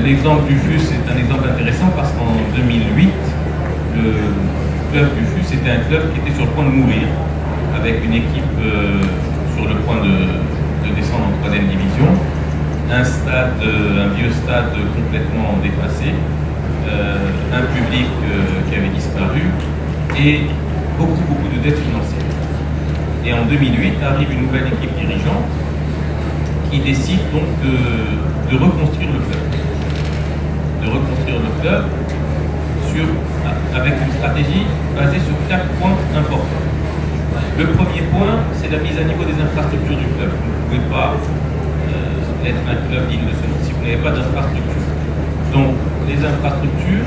l'exemple du FUS est un exemple intéressant parce qu'en 2008, le club du FUS était un club qui était sur le point de mourir, avec une équipe sur le point de descendre en 3e division, un vieux stade complètement dépassé, un public qui avait disparu et beaucoup de dettes financières. Et en 2008 arrive une nouvelle équipe dirigeante qui décide donc de reconstruire le club. Avec une stratégie basée sur 4 points importants. Le premier point, c'est la mise à niveau des infrastructures du club. Vous ne pouvez pas être un club digne de ce nom si vous n'avez pas d'infrastructure. Donc, les infrastructures,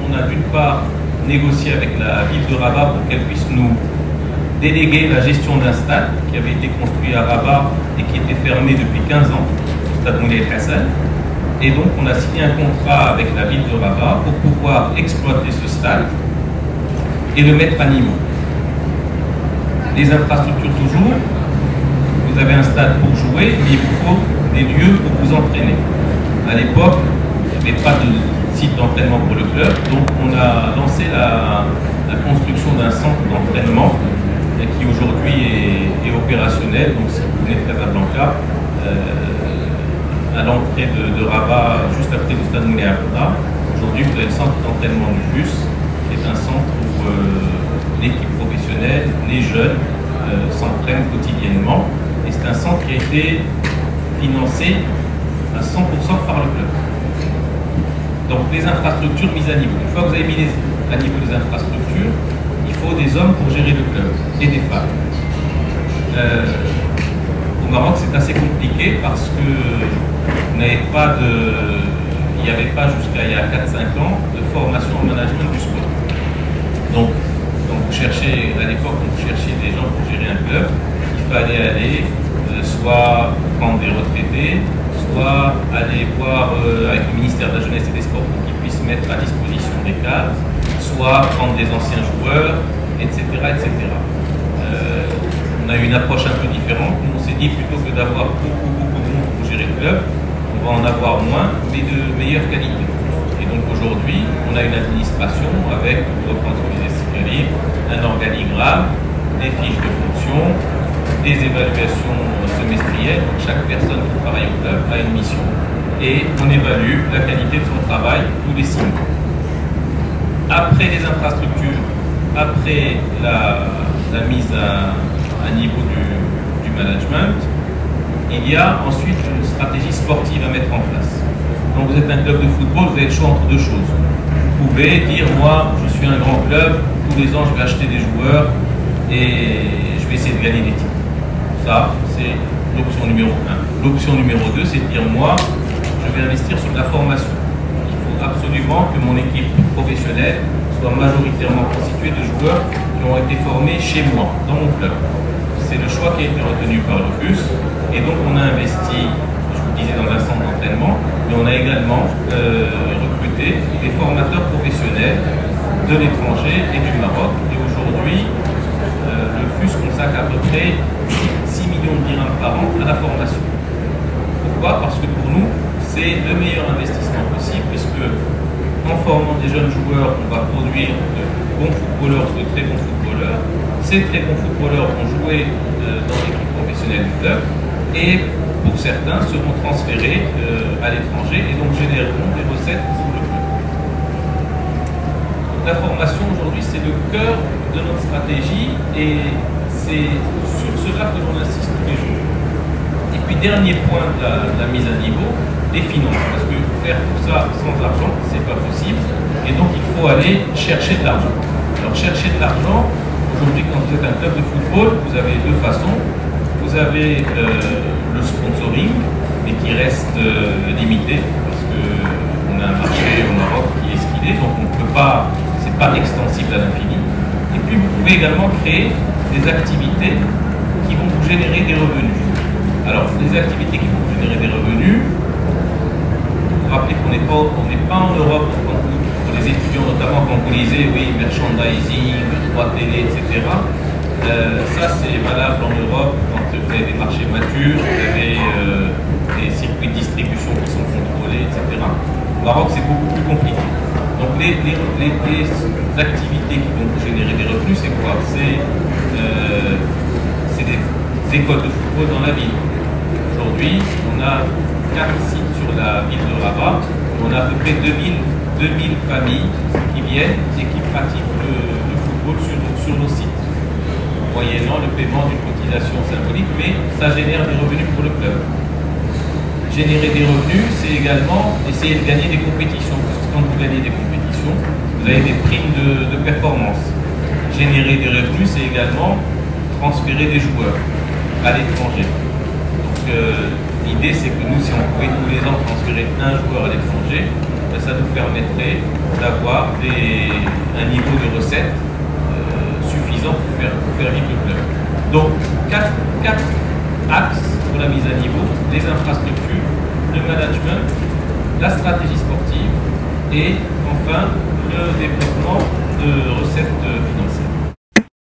on a d'une part négocié avec la ville de Rabat pour qu'elle puisse nous déléguer la gestion d'un stade qui avait été construit à Rabat et qui était fermé depuis 15 ans, le stade Moulay Hassan. Et donc, on a signé un contrat avec la ville de Rabat pour pouvoir exploiter ce stade et le mettre à niveau. Les infrastructures toujours, vous avez un stade pour jouer, mais il vous faut des lieux pour vous entraîner. À l'époque, il n'y avait pas de site d'entraînement pour le club, donc on a lancé la construction d'un centre d'entraînement qui aujourd'hui est opérationnel. Donc si vous venez de Casablanca, à l'entrée de Rabat, juste après le stade Moulay Hassan, aujourd'hui vous avez le centre d'entraînement du FUS, qui est un centre où l'équipe professionnelle, les jeunes s'entraînent quotidiennement. Et c'est un centre qui a été financé à 100% par le club. Donc les infrastructures mises à niveau. Une fois que vous avez mis à niveau les infrastructures, il faut des hommes pour gérer le club et des femmes. Au Maroc, c'est assez compliqué parce que il n'y avait pas jusqu'à il y a 4-5 ans de formation en management du sport. Donc vous cherchez, à l'époque, vous cherchiez des gens pour gérer un club, il fallait aller soit prendre des retraités, soit aller voir avec le ministère de la Jeunesse et des Sports pour qu'ils puissent mettre à disposition des cadres, soit prendre des anciens joueurs, etc. On a eu une approche un peu différente. Nous, on s'est dit plutôt que d'avoir beaucoup de monde pour gérer le club, on va en avoir moins, mais de meilleure qualité. Et donc aujourd'hui, on a une administration avec, pour reprendre ce que disait Sikali, un organigramme, des fiches de fonction, des évaluations semestrielles. Donc chaque personne qui travaille au club a une mission. Et on évalue la qualité de son travail tous les 6 mois. Après les infrastructures, après la mise à niveau du management, il y a ensuite une stratégie sportive à mettre en place. Quand vous êtes un club de football, vous avez le choix entre deux choses. Vous pouvez dire, moi, je suis un grand club, tous les ans, je vais acheter des joueurs et je vais essayer de gagner des titres. Ça, c'est l'option numéro 1. L'option numéro 2, c'est de dire, moi, je vais investir sur la formation. Il faut absolument que mon équipe professionnelle soit majoritairement constituée de joueurs qui ont été formés chez moi, dans mon club. C'est le choix qui a été retenu par le FUS. Et donc, on a investi, je vous disais, dans un centre d'entraînement, mais on a également recruté des formateurs professionnels de l'étranger et du Maroc. Et aujourd'hui, le FUS consacre à peu près 6 millions de dirhams par an à la formation. Pourquoi? Parce que pour nous, c'est le meilleur investissement possible, puisque en formant des jeunes joueurs, on va produire de bons footballeurs, de très bons footballeurs. Ces très bons footballeurs vont jouer dans l'équipe professionnelle du club et pour certains seront transférés à l'étranger et donc généreront des recettes pour le club. Donc, la formation aujourd'hui, c'est le cœur de notre stratégie et c'est sur cela que l'on insiste tous les jours. Et puis dernier point de la mise à niveau, les finances, parce que faire tout ça sans argent, c'est pas possible, et donc il faut aller chercher de l'argent. Alors chercher de l'argent, aujourd'hui quand vous êtes un club de football, vous avez deux façons. Vous avez le sponsoring, mais qui reste limité, parce qu'on a un marché au Maroc qui est ce qu'il est, donc on ne peut pas, c'est pas extensible à l'infini. Et puis vous pouvez également créer des activités qui vont vous générer des revenus. Alors, les activités qui vont vous générer des revenus, vous rappelez qu'on n'est pas en Europe pour les étudiants, notamment quand vous lisez, oui, merchandising, droit télé, etc. Ça, c'est valable en Europe quand vous avez des marchés matures, vous avez des circuits de distribution qui sont contrôlés, etc. Maroc, c'est beaucoup plus compliqué. Donc les activités qui vont générer des revenus, c'est quoi? C'est des écoles de football dans la ville. Aujourd'hui, on a 4 sites sur la ville de Rabat. On a à peu près 2000 familles qui viennent et qui pratiquent le football sur nos sites, moyennant le paiement d'une cotisation symbolique, mais ça génère des revenus pour le club. Générer des revenus, c'est également essayer de gagner des compétitions, parce que quand vous gagnez des compétitions, vous avez des primes de performance. Générer des revenus, c'est également transférer des joueurs à l'étranger. Donc l'idée, c'est que nous, si on pouvait tous les ans transférer un joueur à l'étranger, ça nous permettrait d'avoir un niveau de recettes suffisant pour faire vivre le club. Donc, quatre axes pour la mise à niveau: les infrastructures, le management, la stratégie sportive et enfin le développement de recettes financières.